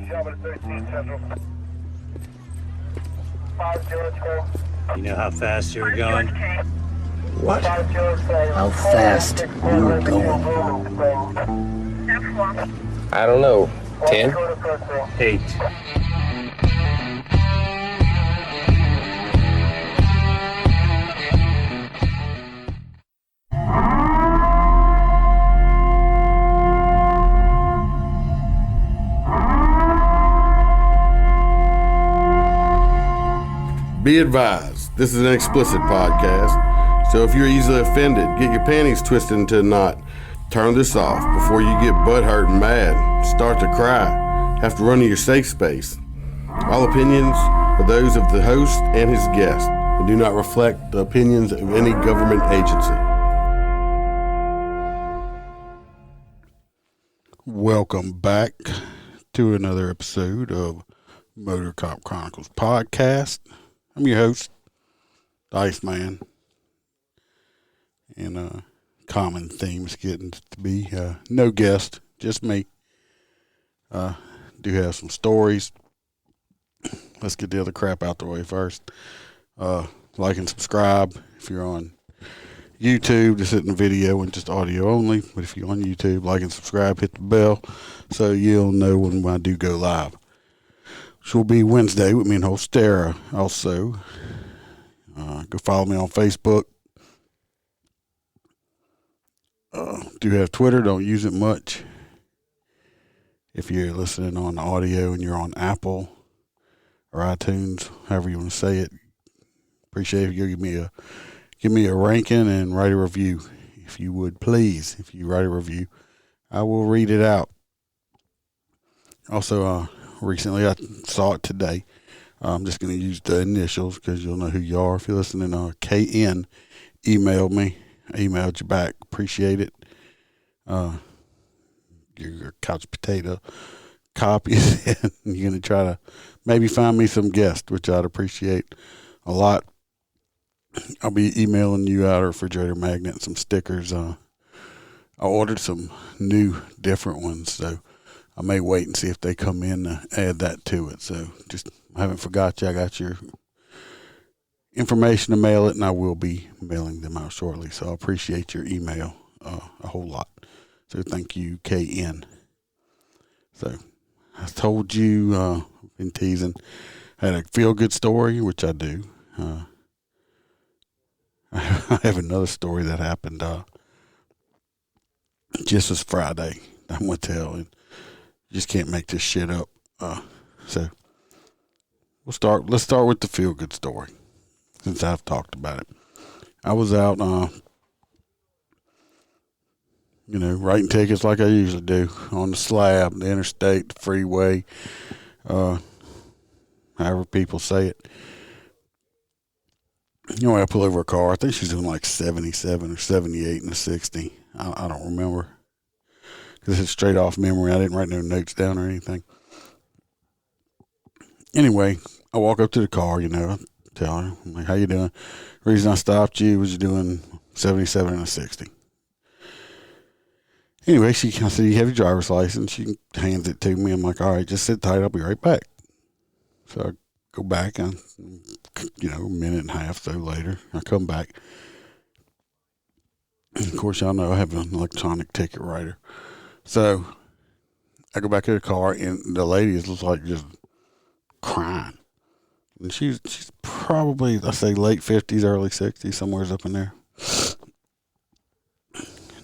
You know how fast you were going? What? How fast we were going? I don't know. 10? 8. Be advised, this is an explicit podcast, so if you're easily offended, get your panties twisted into a knot, turn this off before you get butthurt and mad, start to cry, have to run to your safe space. All opinions are those of the host and his guest and do not reflect the opinions of any government agency. Welcome back to another episode of MOTORCOP Chronicles podcast. I'm your host, the Iceman, and common themes getting to be no guest, just me. Do have some stories. Let's get the other crap out the way first. Like and subscribe if you're on YouTube. This isn't video and just audio only, but if you're on YouTube, like and subscribe, hit the bell so you'll know when I do go live. Which will be Wednesday with me and host Sarah. Also, go follow me on Facebook. Do have Twitter. Don't use it much. If you're listening on audio and you're on Apple or iTunes, however you want to say it, appreciate if you give me a ranking and write a review. If you would, please. If you write a review, I will read it out. Also, recently, I saw it today. I'm just going to use the initials because you'll know who you are. If you're listening, KN emailed me. I emailed you back. Appreciate it. Your couch potato copies. And you're going to try to maybe find me some guests, which I'd appreciate a lot. I'll be emailing you out a refrigerator magnet and some stickers. I ordered some new, different ones, so I may wait and see if they come in to add that to it. So just, I haven't forgot you. I got your information to mail it, and I will be mailing them out shortly. So I appreciate your email a whole lot. So thank you, KN. So I told you, been teasing, I had a feel-good story, which I do. I have another story that happened just this Friday. I'm going to tell, and you just can't make this shit up. So let's start with the feel-good story, since I've talked about it. I was out, writing tickets like I usually do on the slab, the interstate, the freeway, however people say it. I pull over a car. I think she's doing like 77 or 78 in the 60. I don't remember. This is straight off memory. I didn't write no notes down or anything. Anyway, I walk up to the car, tell her, I'm like, how you doing? The reason I stopped you was you doing 77 and a 60. Anyway, I said, you have your driver's license? She hands it to me. I'm like, all right, just sit tight. I'll be right back. So I go back, and, a minute and a half so later, I come back. Of course, y'all know I have an electronic ticket writer. So I go back to the car, and the lady is like just crying. And she's probably, I say, late 50s, early 60s, somewhere's up in there.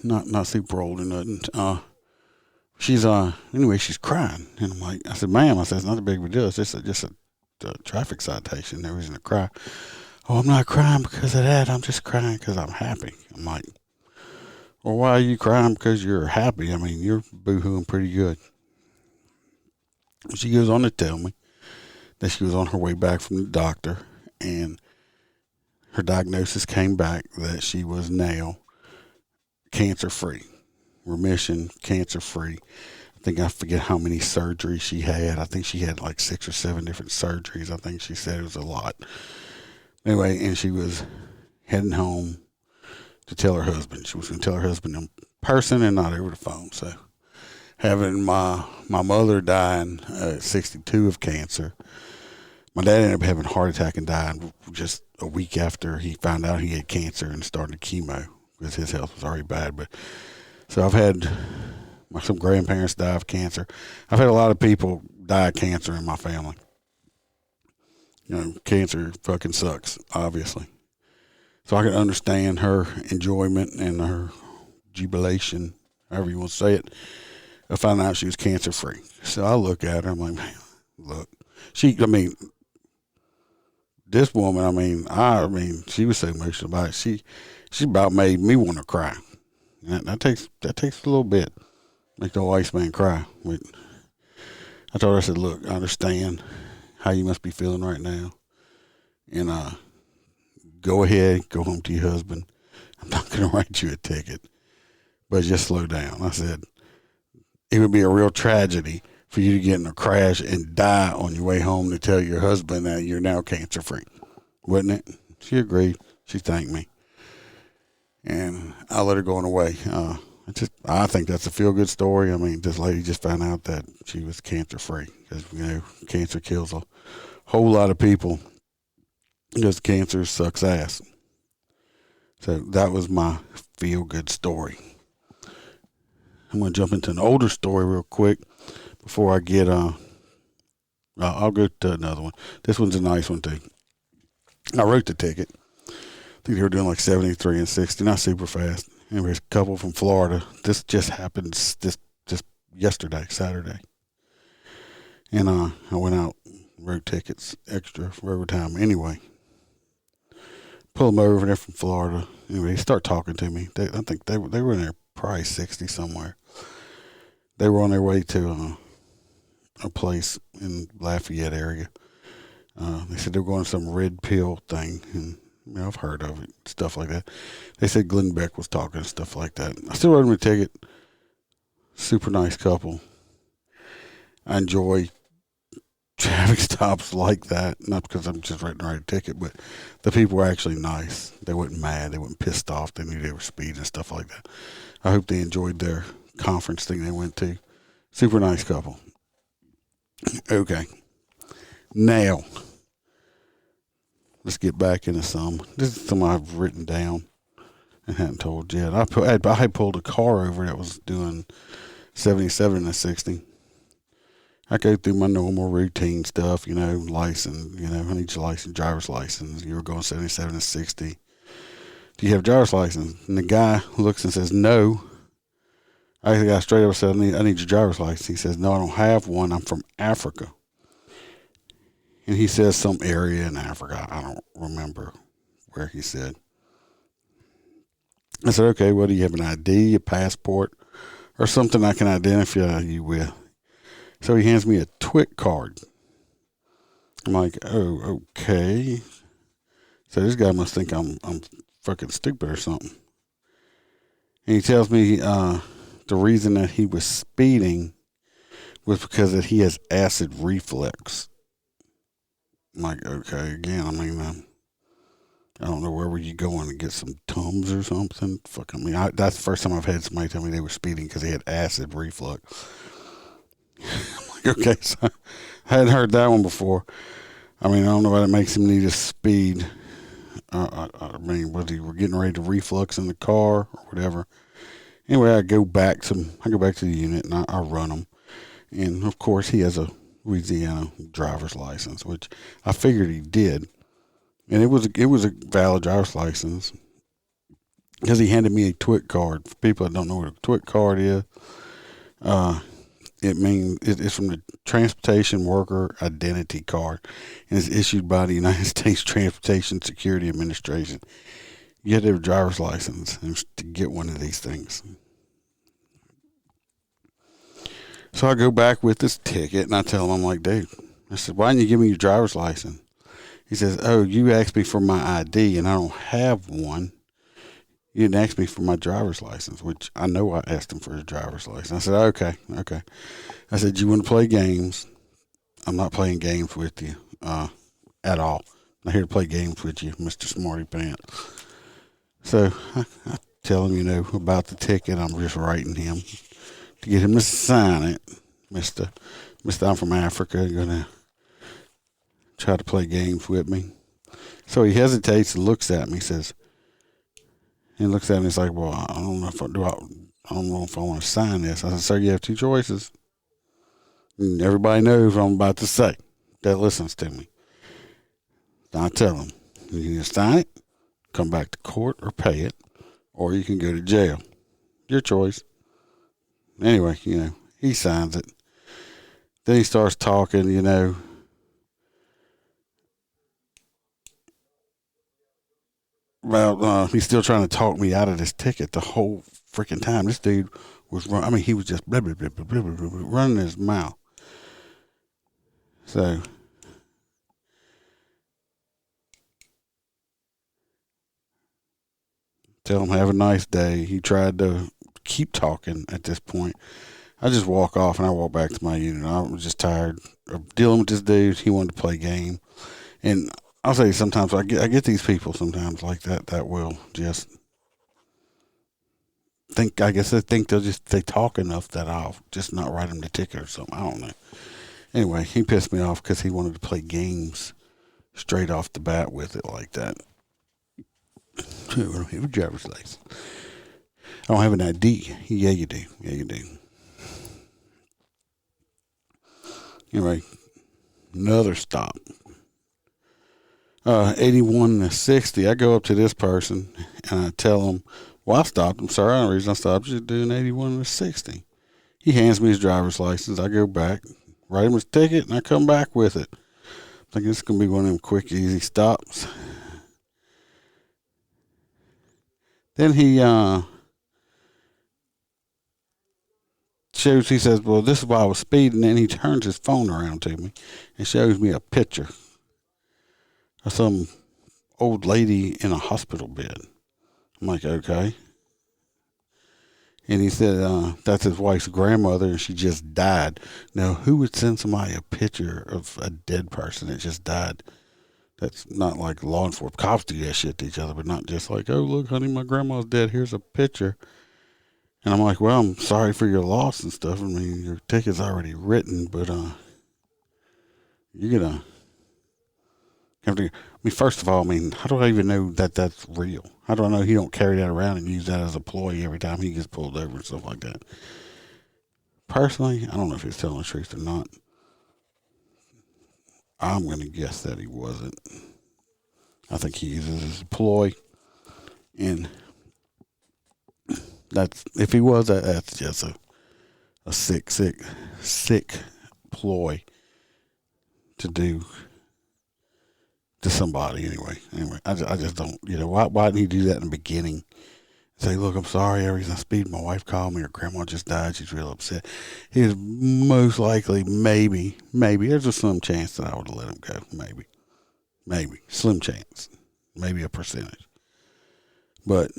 Not super old or nothing. Anyway, she's crying. And I'm like, I said, ma'am, it's not a big of a deal. It's just a traffic citation. There isn't a cry. Oh, I'm not crying because of that. I'm just crying because I'm happy. I'm like, well, why are you crying? Because you're happy. I mean, you're boo-hooing pretty good. She goes on to tell me that she was on her way back from the doctor, and her diagnosis came back that she was now cancer-free, remission, cancer-free. I forget how many surgeries she had. I think she had like 6 or 7 different surgeries. I think she said it was a lot. Anyway, and she was heading home to tell her husband. She was going to tell her husband in person and not over the phone. So having my mother dying at 62 of cancer. My dad ended up having a heart attack and died just a week after he found out he had cancer and started chemo because his health was already bad. But so I've had some grandparents die of cancer. I've had a lot of people die of cancer in my family. Cancer fucking sucks, obviously. So I can understand her enjoyment and her jubilation, however you want to say it, of finding out she was cancer free. So I look at her, I'm like, man, look, this woman, she was so emotional about it. She about made me want to cry. That takes a little bit. Make the wise man cry. But I told her, I said, look, I understand how you must be feeling right now. And go ahead, go home to your husband. I'm not going to write you a ticket, but just slow down. I said, it would be a real tragedy for you to get in a crash and die on your way home to tell your husband that you're now cancer free. Wouldn't it? She agreed. She thanked me. And I let her go on her way. I think that's a feel good story. This lady just found out that she was cancer free because, cancer kills a whole lot of people because cancer sucks ass. So that was my feel good story. I'm going to jump into an older story real quick before I get, I'll go to another one. This one's a nice one too. I wrote the ticket. I think they were doing like 73 and 60, not super fast. Anyways, a couple from Florida. This just happened just yesterday, Saturday. And I went out, wrote tickets extra for overtime. Anyway, pull them over. They're from Florida. Anyway, they start talking to me. I think they were in there probably 60 somewhere. They were on their way to a place in Lafayette area. They said they were going to some red pill thing, and I've heard of it, stuff like that. They said Glenn Beck was talking and stuff like that. I still wrote them a ticket. Super nice couple. I enjoy traffic stops like that, not because I'm just writing the right ticket, but the people were actually nice. They weren't mad. They weren't pissed off. They knew they were speeding and stuff like that. I hope they enjoyed their conference thing they went to. Super nice couple. Okay. Now, let's get back into some. This is some I've written down and hadn't told yet. I pulled a car over that was doing 77 and 60. I go through my normal routine stuff, license, I need your license, driver's license. You were going 77 and 60. Do you have a driver's license? And the guy looks and says, no. I got straight up and said, I need your driver's license. He says, no, I don't have one. I'm from Africa. And he says some area in Africa. I don't remember where he said. I said, okay, well, do you have an ID, a passport, or something I can identify you with? So he hands me a TWIC card. I'm like, oh, okay. So this guy must think I'm fucking stupid or something. And he tells me the reason that he was speeding was because that he has acid reflux. I'm like, okay, again, I don't know, where were you going to get some Tums or something? That's the first time I've had somebody tell me they were speeding because they had acid reflux. I'm like, okay, so I hadn't heard that one before. I don't know why that makes him need to speed. Was he getting ready to reflux in the car or whatever? Anyway, I go back to the unit and I run him. And of course he has a Louisiana driver's license, which I figured he did. And it was a valid driver's license because he handed me a TWIC card. For people that don't know what a TWIC card is, it's from the Transportation Worker Identity Card, and it's issued by the United States Transportation Security Administration. You have to have a driver's license to get one of these things. So I go back with this ticket, and I tell him, I'm like, dude, I said, why didn't you give me your driver's license? He says, oh, you asked me for my ID, and I don't have one. You didn't ask me for my driver's license, which I know I asked him for his driver's license. I said, okay. I said, you want to play games? I'm not playing games with you at all. I'm not here to play games with you, Mr. Smarty Pants. So I tell him, about the ticket. I'm just writing him. to get him to sign it. Mister, I'm from Africa, gonna try to play games with me. So he hesitates and looks at me. He looks at me. He's like, "Well, I don't know if I want to sign this." I said, "Sir, you have two choices." And everybody knows what I'm about to say that listens to me. I tell him, you can either sign it, come back to court, or pay it, or you can go to jail. Your choice. Anyway, he signs it. Then he starts talking, about he's still trying to talk me out of this ticket the whole freaking time. This dude was he was just blah, blah, blah, blah, blah, blah, blah, running his mouth. So tell him have a nice day. He tried to keep talking at this point. I just walk off and I walk back to my unit. I was just tired of dealing with this dude. He wanted to play a game. And I'll say sometimes I get these people sometimes like that will just think, I guess they think they talk enough that I'll just not write them the ticket or something. I don't know. Anyway, he pissed me off because he wanted to play games straight off the bat with it like that. I don't have a driver's license. I don't have an ID. Yeah, you do. Anyway, another stop. 81 to 60. I go up to this person and I tell him, well, I stopped him. Sorry, the reason I stopped you doing 81 to 60. He hands me his driver's license. I go back, write him his ticket, and I come back with it. I think this is going to be one of them quick, easy stops. Then he he says, well, this is why I was speeding. And he turns his phone around to me and shows me a picture of some old lady in a hospital bed. I'm like, okay. And he said, that's his wife's grandmother, and she just died. Now, who would send somebody a picture of a dead person that just died? That's not like law enforcement. Cops do that shit to each other, but not just like, oh, look, honey, my grandma's dead. Here's a picture. And I'm like, well, I'm sorry for your loss and stuff. I mean, your ticket's already written, but you're going to have to. First of all, how do I even know that that's real? How do I know he don't carry that around and use that as a ploy every time he gets pulled over and stuff like that? Personally, I don't know if he's telling the truth or not. I'm going to guess that he wasn't. I think he uses it as a ploy. And if he was, that's just a sick ploy to do to somebody anyway. I just don't, why didn't he do that in the beginning? Say, look, I'm sorry, every reason I speed, my wife called me, her grandma just died, she's real upset. He was most likely, maybe, there's a slim chance that I would have let him go. Maybe, slim chance, maybe a percentage. But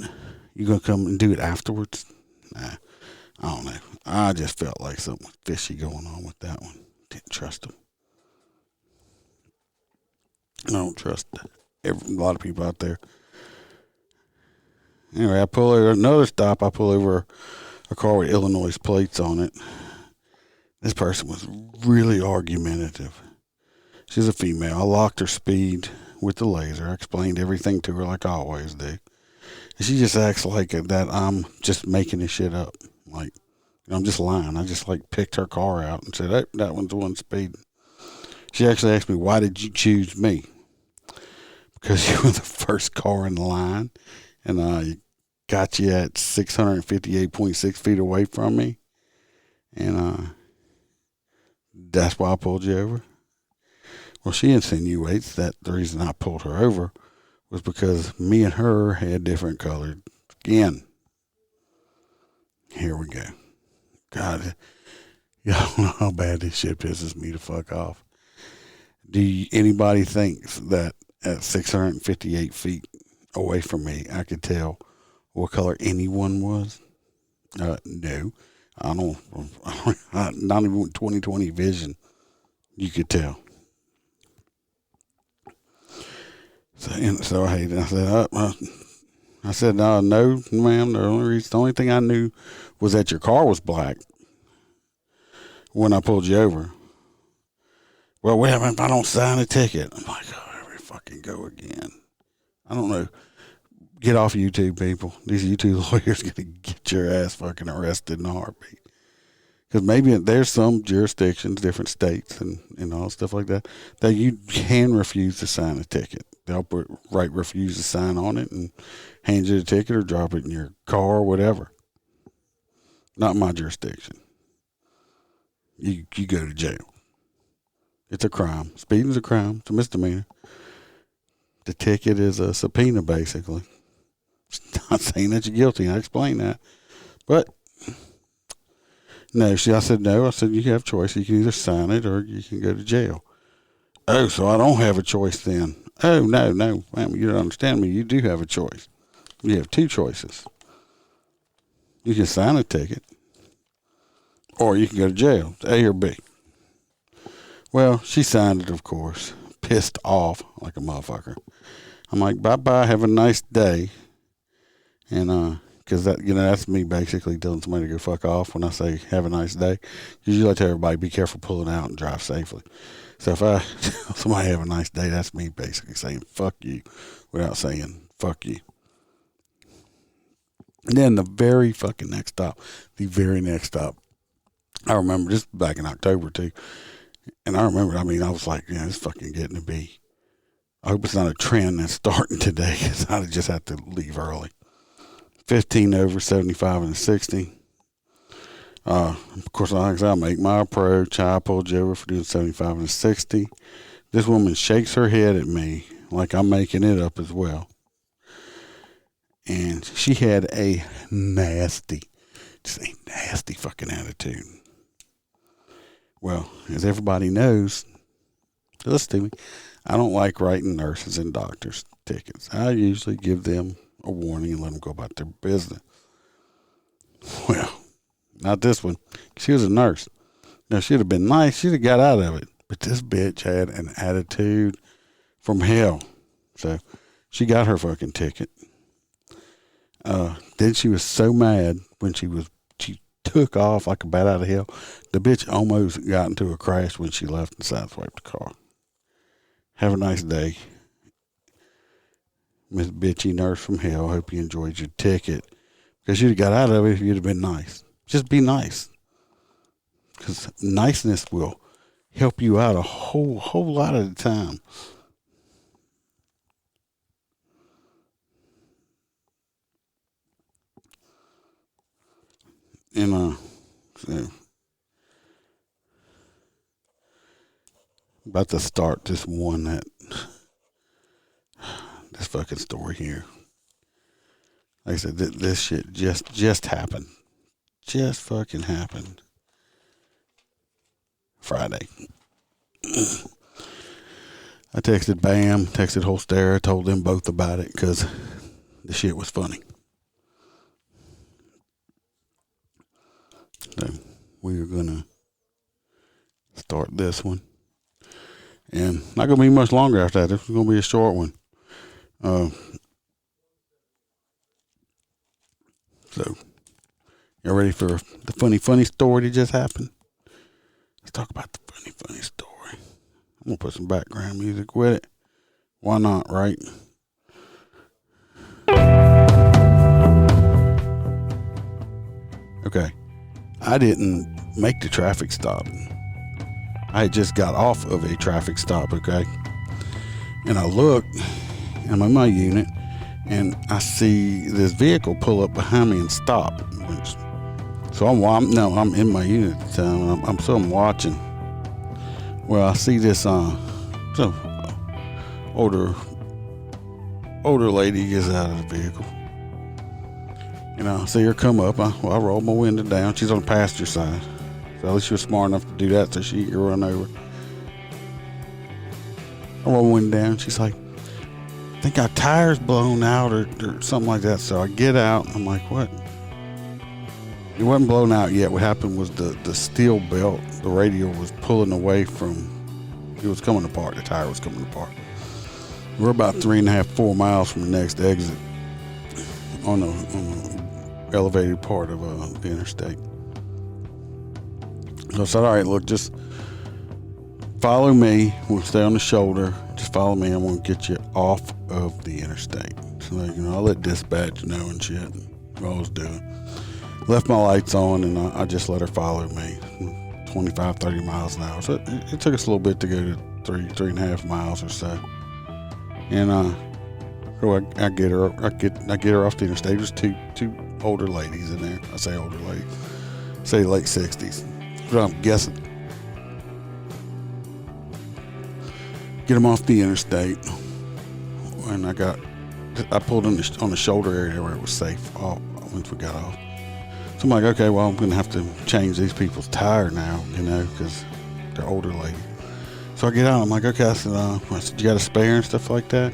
you gonna come and do it afterwards? Nah, I don't know. I just felt like something fishy going on with that one. Didn't trust him. I don't trust a lot of people out there. Anyway, I pull over another stop. I pull over a car with Illinois plates on it. This person was really argumentative. She's a female. I locked her speed with the laser. I explained everything to her like I always do. And she just acts like that I'm just making this shit up. Like, I'm just lying. I just picked her car out and said, hey, that one's the one speeding. She actually asked me, why did you choose me? Because you were the first car in the line. And I got you at 658.6 feet away from me. And that's why I pulled you over. Well, she insinuates that the reason I pulled her over was because me and her had different colored skin. Here we go. God, y'all know how bad this shit pisses me the fuck off. Anybody thinks that at 658 feet away from me, I could tell what color anyone was? No. I don't, not even with 20/20 vision, you could tell. So I said, no, ma'am. The only thing I knew was that your car was black. when I pulled you over. Well, what happens if I don't sign a ticket? I'm like, oh, here we fucking go again. I don't know. Get off YouTube, people. These YouTube lawyers going to get your ass fucking arrested in a heartbeat. Because maybe there's some jurisdictions, different states, and all stuff like that you can refuse to sign a ticket. They'll write refuse to sign on it and hand you the ticket or drop it in your car or whatever. Not my jurisdiction. You go to jail. It's a crime. Speeding's a crime. It's a misdemeanor. The ticket is a subpoena, basically. It's not saying that you're guilty. I explained that. But, no, I said no. I said you have a choice. You can either sign it or you can go to jail. Oh, so I don't have a choice then. Oh, no, ma'am, you don't understand me. You do have a choice. You have two choices. You can sign a ticket or you can go to jail. It's A or B. Well, she signed it, of course. Pissed off like a motherfucker. I'm like, bye-bye, have a nice day. And, because that, that's me basically telling somebody to go fuck off when I say have a nice day. Usually I tell everybody, be careful pulling out and drive safely. So if I tell somebody have a nice day, that's me basically saying fuck you without saying fuck you. And then the very next stop, I remember this back in October too. And I remember, I was like, yeah, it's fucking getting to be. I hope it's not a trend that's starting today because I just have to leave early. 15 over 75 and 60. Of course, like I said, I make my approach. I pulled you over for doing 75 and 60. This woman shakes her head at me like I'm making it up as well. And she had a nasty fucking attitude. Well, as everybody knows, listen to me, I don't like writing nurses and doctors tickets. I usually give them a warning and let them go about their business. Well, not this one. She was a nurse. Now, she'd have been nice. She'd have got out of it. But this bitch had an attitude from hell. So she got her fucking ticket. Then she was so mad when she took off like a bat out of hell. The bitch almost got into a crash when she left and sideswiped the car. Have a nice day, Miss Bitchy Nurse from Hell. Hope you enjoyed your ticket. Because you'd have got out of it if you'd have been nice. Just be nice. Because niceness will help you out a whole lot of the time. And so about to start this fucking story here. Like I said, this shit just happened. Just fucking happened. Friday. I texted Bam, texted Holstera, told them both about it because the shit was funny. So we are gonna start this one, and not gonna be much longer after that. This is gonna be a short one. So y'all ready for the funny story that just happened? Let's talk about the funny story. I'm gonna put some background music with it. Why not, right? Okay. I didn't make the traffic stop. I had just got off of a traffic stop, okay? And I look, I'm in my unit, and I see this vehicle pull up behind me and stop. So I'm in my unit at the time. I'm watching. Well, I see this older lady gets out of the vehicle. I see her come up. I roll my window down. She's on the passenger side. So at least she was smart enough to do that so she could run over. I roll my window down. She's like, I think our tire's blown out or something like that. So I get out. I'm like, what? It wasn't blown out yet. What happened was the steel belt, the radio was pulling away from, it was coming apart. The tire was coming apart. We're about 3.5, 4 miles from the next exit on the elevated part of the interstate. So I said, all right, look, just follow me. We'll stay on the shoulder. Just follow me. I'm going to get you off of the interstate. So, you know, I let dispatch know and shit. What I was doing. Left my lights on, and I just let her follow me. 25, 30 miles an hour. So it took us a little bit to go to 3.5 miles or so. And I get her off the interstate. There's two older ladies in there. I say older ladies. Say late 60s. But I'm guessing. Get them off the interstate, and I pulled on the shoulder area where it was safe once we got off. So I'm like, okay, well, I'm going to have to change these people's tire now, you know, because they're older ladies. So I get out, I'm like, okay, I said, you got a spare and stuff like that?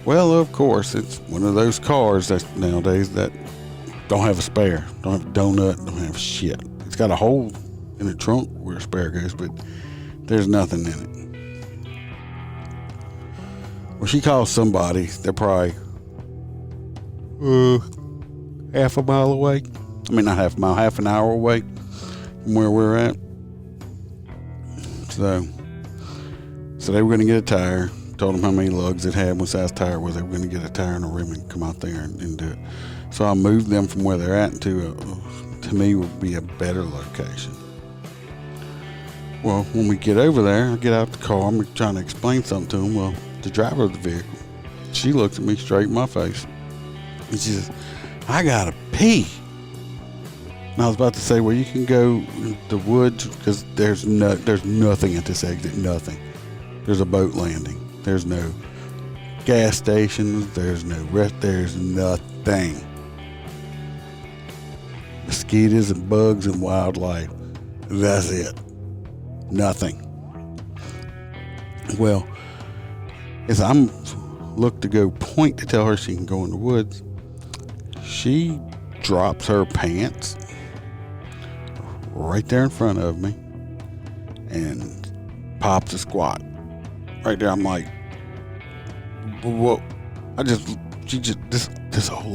Well, of course, it's one of those cars that nowadays that don't have a spare, don't have a donut, don't have shit. It's got a hole in the trunk where a spare goes, but there's nothing in it. Well, she calls somebody. They're probably half a mile away. I mean, not half a mile, half an hour away from where we're at. So they were going to get a tire. Told them how many lugs it had, what size tire it was. They were going to get a tire and a rim and come out there and do it. So I moved them from where they're at to me would be a better location. Well, when we get over there, I get out the car. I'm trying to explain something to them. Well, the driver of the vehicle, she looks at me straight in my face, and she says, I gotta pee. And I was about to say, well, you can go in the woods because there's nothing at this exit, nothing. There's a boat landing. There's no gas stations. There's no rest. There's nothing. Mosquitoes and bugs and wildlife. That's it. Nothing. Well, as I'm look to go point to tell her she can go in the woods, she drops her pants right there in front of me and pops a squat right there. I'm like, what? This old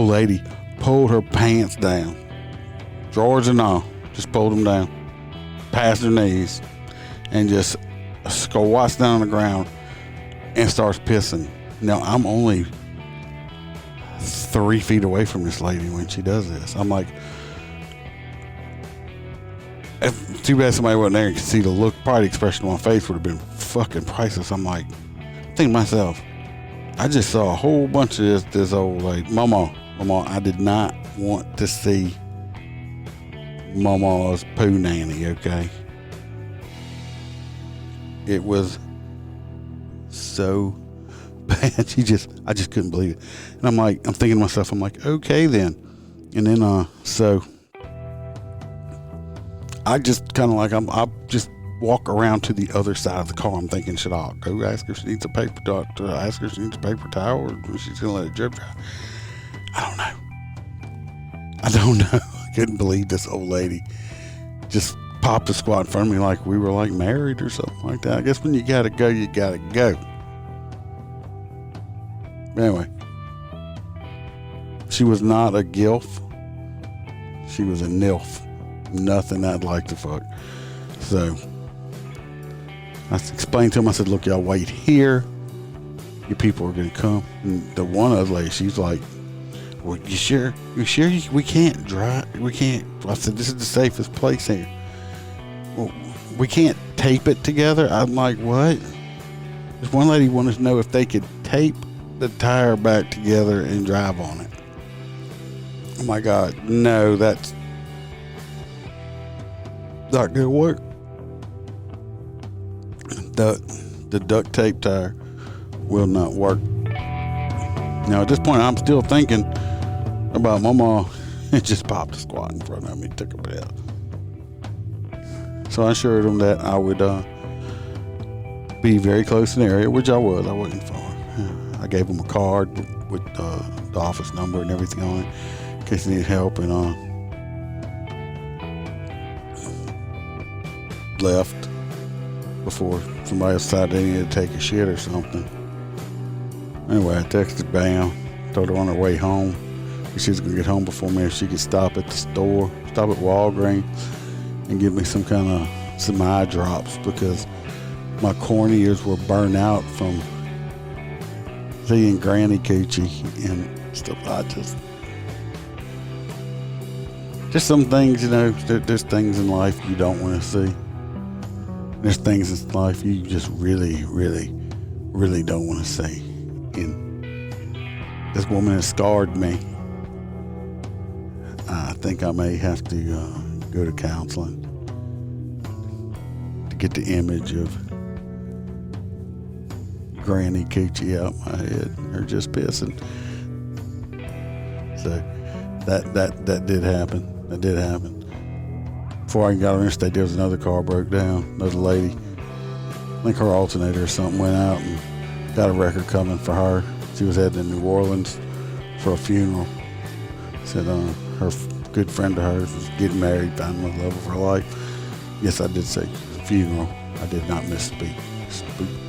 lady pulled her pants down, drawers and all, just pulled them down past her knees and just squats down on the ground and starts pissing. Now, I'm only 3 feet away from this lady when she does this. I'm like, too bad somebody wasn't there and could see the look, probably the expression on my face would have been fucking priceless. I'm like, think to myself, I just saw a whole bunch of this old lady. Mama, I did not want to see Mama's poo nanny, okay? It was so bad. I just couldn't believe it. And I'm thinking to myself, I'm like, okay then. And then, so I just kind of like, I'll just walk around to the other side of the car. I'm thinking, should I go ask her if she needs a paper towel, ask her if she needs a paper towel, or she's going to let it drip dry? I don't know. I couldn't believe this old lady just popped a squat in front of me like we were like married or something like that. I guess when you gotta go, you gotta go. Anyway, she was not a gilf. She was a nilf. Nothing I'd like to fuck. So I explained to him, I said, look, y'all wait here. Your people are gonna come. And the one other lady, she's like, well, you sure we can't drive? We can't. I said, this is the safest place here. Well, we can't tape it together. I'm like, what? This one lady wanted to know if they could tape the tire back together and drive on it. Oh my God, no, that's not gonna work. The duct tape tire will not work. Now at this point, I'm still thinking about Mama. It just popped a squat in front of me, took a piss. So I assured him that I would be very close in the area, which I was. I wasn't far. I gave him a card with the office number and everything on it in case he needed help, and left before somebody decided they needed to take a shit or something. Anyway, I texted Bam, told her on her way home. She was going to get home before me if she could stop at the store, stop at Walgreens, and give me some eye drops because my corneas were burned out from seeing Granny Coochie and stuff. Just some things, there's things in life you don't want to see. There's things in life you just really, really, really don't want to see. And this woman has scarred me. I think I may have to go to counseling to get the image of Granny Coochie out my head. Her just pissing. So that did happen. That did happen. Before I got on the interstate, there was another car broke down. Another lady, I think her alternator or something went out, and got a record coming for her. She was heading to New Orleans for a funeral. Said her good friend of hers was getting married, finding the love of her life. Yes, I did say funeral. I did not misspeak.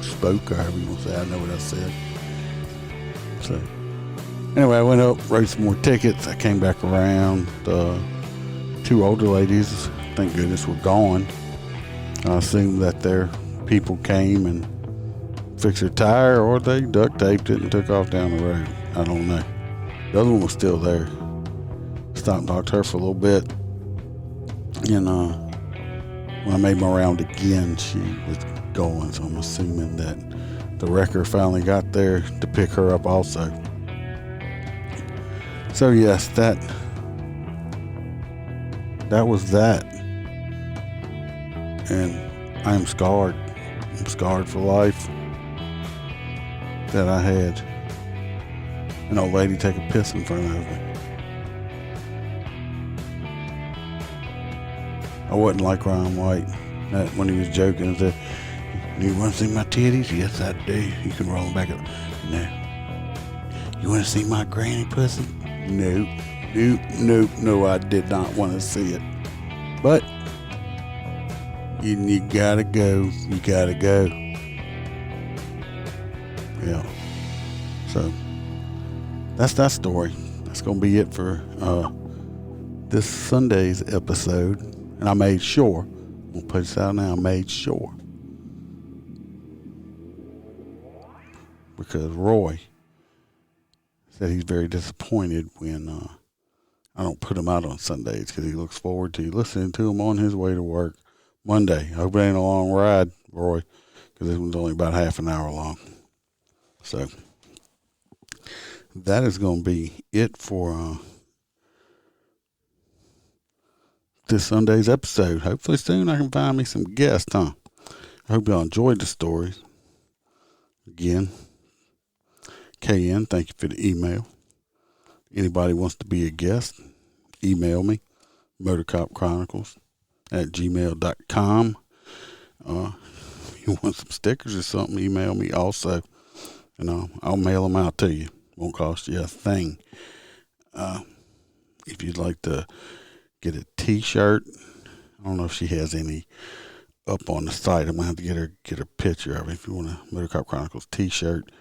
Spoke, or however you want to say. I know what I said. So anyway, I went up, wrote some more tickets. I came back around. Two older ladies, thank goodness, were gone. I assumed that their people came and fixed her tire, or they duct taped it and took off down the road. I don't know. The other one was still there. Stopped and talked to her for a little bit. And when I made my round again, she was going. So I'm assuming that the wrecker finally got there to pick her up also. So yes, that was that. And I'm scarred. I'm scarred for life. That I had an old lady take a piss in front of me. I wasn't like Ryan White. That when he was joking, he said, "You want to see my titties?" Yes, I do. You can roll them back up. No. You want to see my granny pussy? No. No, I did not want to see it. But you gotta go. You gotta go. Yeah. So that's that story. That's gonna be it for this Sunday's episode. And I made sure, we'll put this out now, I made sure. Because Roy said he's very disappointed when I don't put him out on Sundays, because he looks forward to listening to him on his way to work Monday. I hope it ain't a long ride, Roy, because this one's only about half an hour long. So that is going to be it for this Sunday's episode. Hopefully soon I can find me some guests, I hope y'all enjoyed the stories. Again, KN, thank you for the email. Anybody wants to be a guest, email me, motorcopchronicles@gmail.com. If you want some stickers or something, email me also. And I'll mail them out to you. Won't cost you a thing. If you'd like to get a t-shirt, I don't know if she has any up on the site. I'm going to have to get a picture of it. If you want a MotorCop Chronicles t-shirt,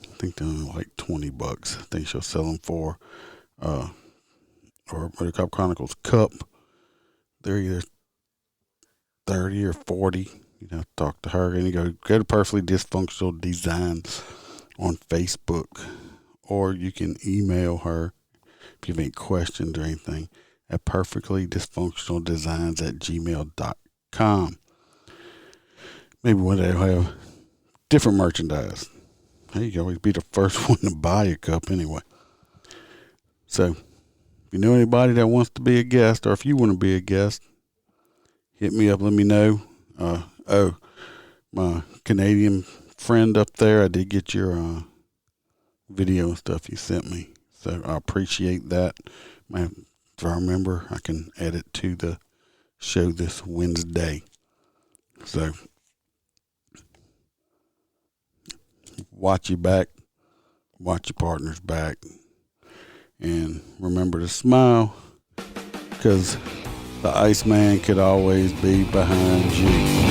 I think they're only like $20. I think she'll sell them for, or MotorCop Chronicles cup. They're either 30 or 40. You have to talk to her. And you go to Perfectly Dysfunctional Designs on Facebook, or you can email her if you have any questions or anything at perfectlydysfunctionaldesigns@gmail.com. Maybe one day I'll have different merchandise. Hey, you can always be the first one to buy a cup anyway. So, if you know anybody that wants to be a guest, or if you want to be a guest, hit me up, let me know. My Canadian friend up there, I did get your video and stuff you sent me. So, I appreciate that. If I remember, I can add it to the show this Wednesday. So, watch your back, watch your partner's back, and remember to smile, because the Iceman could always be behind you.